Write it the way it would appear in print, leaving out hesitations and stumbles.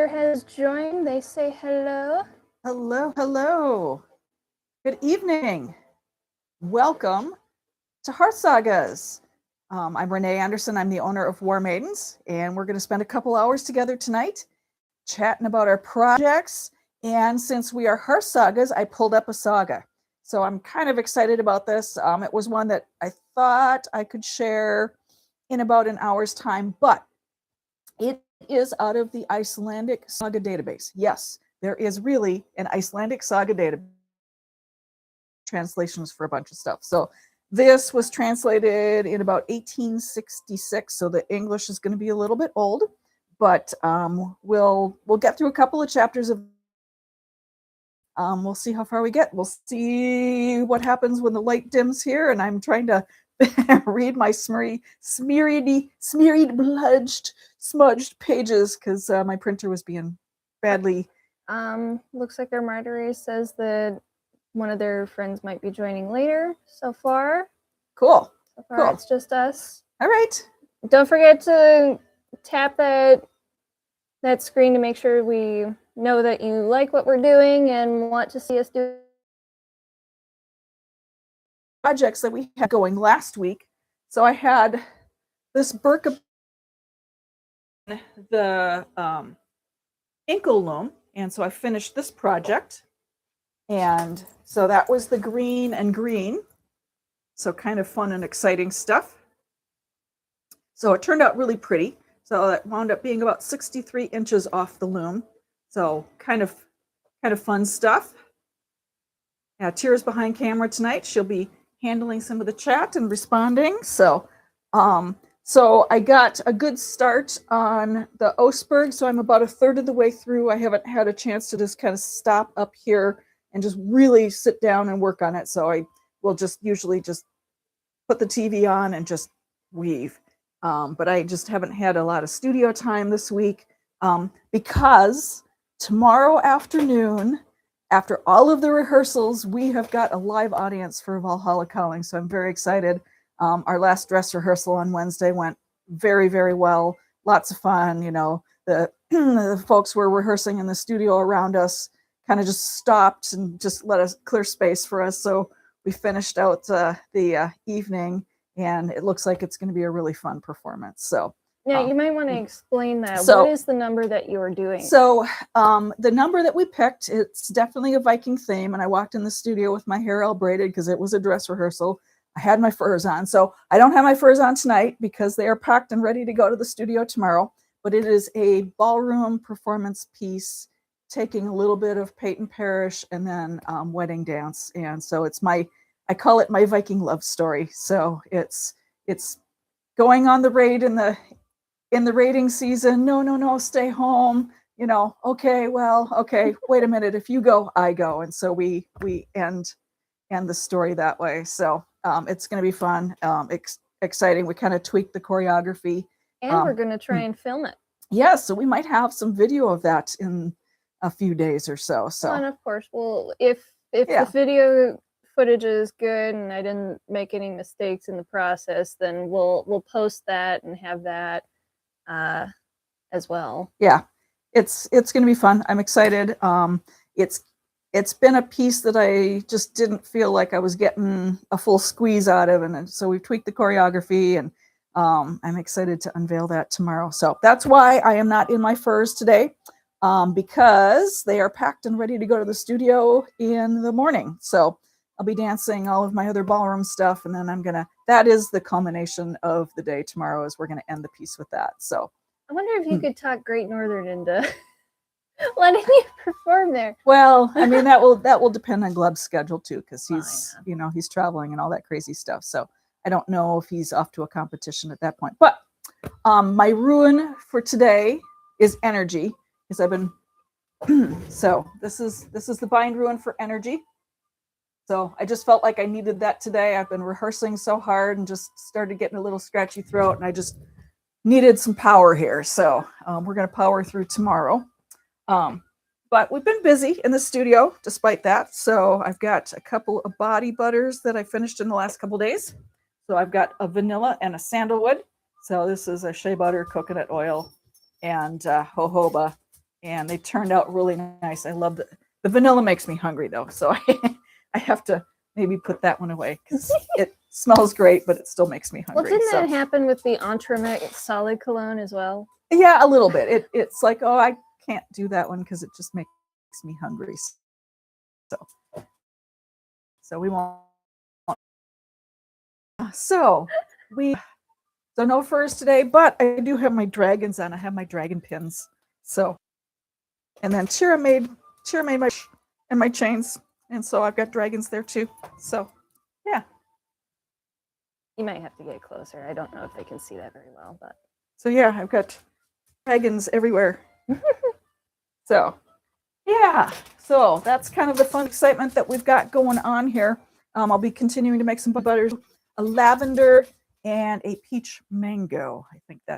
Heather has joined. They say hello. Hello, hello. Good evening. Welcome to Hearth Sagas. I'm Renee Anderson. I'm the owner of War Maidens, and we're going to spend a couple hours together tonight chatting about our projects. And since we are Hearth Sagas, I pulled up a saga. So I'm kind of excited about this. It was one that I thought I could share in about an hour's time, but it is out of the Icelandic saga database. Yes, there is really an Icelandic saga database. Translations for a bunch of stuff. So this was translated in about 1866. So the English is going to be a little bit old, but we'll get through a couple of chapters of. We'll see how far we get. We'll see what happens when the light dims here, and I'm trying to read my smudged pages because my printer was being badly. Looks like our Marjorie says that one of their friends might be joining later. So far, cool. It's just us. All right. Don't forget to tap that screen to make sure we know that you like what we're doing and want to see us do projects that we had going last week. So I had this Burka, the inkle loom, and so I finished this project. And so that was the green and green. So kind of fun and exciting stuff. So it turned out really pretty. So it wound up being about 63 inches off the loom. So kind of fun stuff. Yeah, Tira's behind camera tonight. She'll be handling some of the chat and responding. So I got a good start on the Oseberg. So I'm about a third of the way through. I haven't had a chance to just kind of stop up here and just really sit down and work on it. So I will just usually just put the TV on and just weave. But I just haven't had a lot of studio time this week because tomorrow afternoon, after all of the rehearsals, we have got a live audience for Valhalla Calling. So I'm very excited. Our last dress rehearsal on Wednesday went very, very well. Lots of fun. You know, the folks were rehearsing in the studio around us kind of just stopped and just let us clear space for us. So we finished out the evening, and it looks like it's going to be a really fun performance. So yeah, you might want to explain that. So, what is the number that you are doing? So the number that we picked, it's definitely a Viking theme. And I walked in the studio with my hair all braided because it was a dress rehearsal. I had my furs on. So I don't have my furs on tonight because they are packed and ready to go to the studio tomorrow. But it is a ballroom performance piece, taking a little bit of Peyton Parrish and then wedding dance. And so I call it my Viking love story. So it's going on the raid in the raiding season. No, stay home. You know, okay, wait a minute. If you go, I go. And so we end the story that way. So it's going to be fun, exciting. We kind of tweaked the choreography. And we're going to try and film it. Yeah, so we might have some video of that in a few days or so. So, and of course, if the video footage is good and I didn't make any mistakes in the process, then we'll post that and have that as well. Yeah, it's going to be fun. I'm excited. It's been a piece that I just didn't feel like I was getting a full squeeze out of, and so we've tweaked the choreography, and I'm excited to unveil that tomorrow. So that's why I am not in my furs today, because they are packed and ready to go to the studio in the morning. So I'll be dancing all of my other ballroom stuff, and then that is the culmination of the day tomorrow, is we're going to end the piece with that. So I wonder if you could talk Great Northern into letting you perform there. Well, I mean, that will depend on Gleb's schedule too, because he's traveling and all that crazy stuff. So I don't know if he's off to a competition at that point. But my rune for today is energy, because I've been so this is the bind rune for energy. So I just felt like I needed that today. I've been rehearsing so hard and just started getting a little scratchy throat, and I just needed some power here. So we're going to power through tomorrow. But we've been busy in the studio despite that. So I've got a couple of body butters that I finished in the last couple days. So I've got a vanilla and a sandalwood. So this is a shea butter, coconut oil, and jojoba. and they turned out really nice. I love the vanilla makes me hungry though, so I have to maybe put that one away because it smells great, but it still makes me hungry. Well, didn't that happen with the Entremet solid cologne as well? Yeah, a little bit. It's like, oh, I can't do that one because it just makes me hungry. So we won't. So no furs today, but I do have my dragons on. I have my dragon pins. So, and then Chira made my chains, and so I've got dragons there too. So, yeah. You might have to get closer. I don't know if they can see that very well, but so yeah, I've got dragons everywhere. So, yeah. So that's kind of the fun excitement that we've got going on here. I'll be continuing to make some butters, a lavender and a peach mango. I think that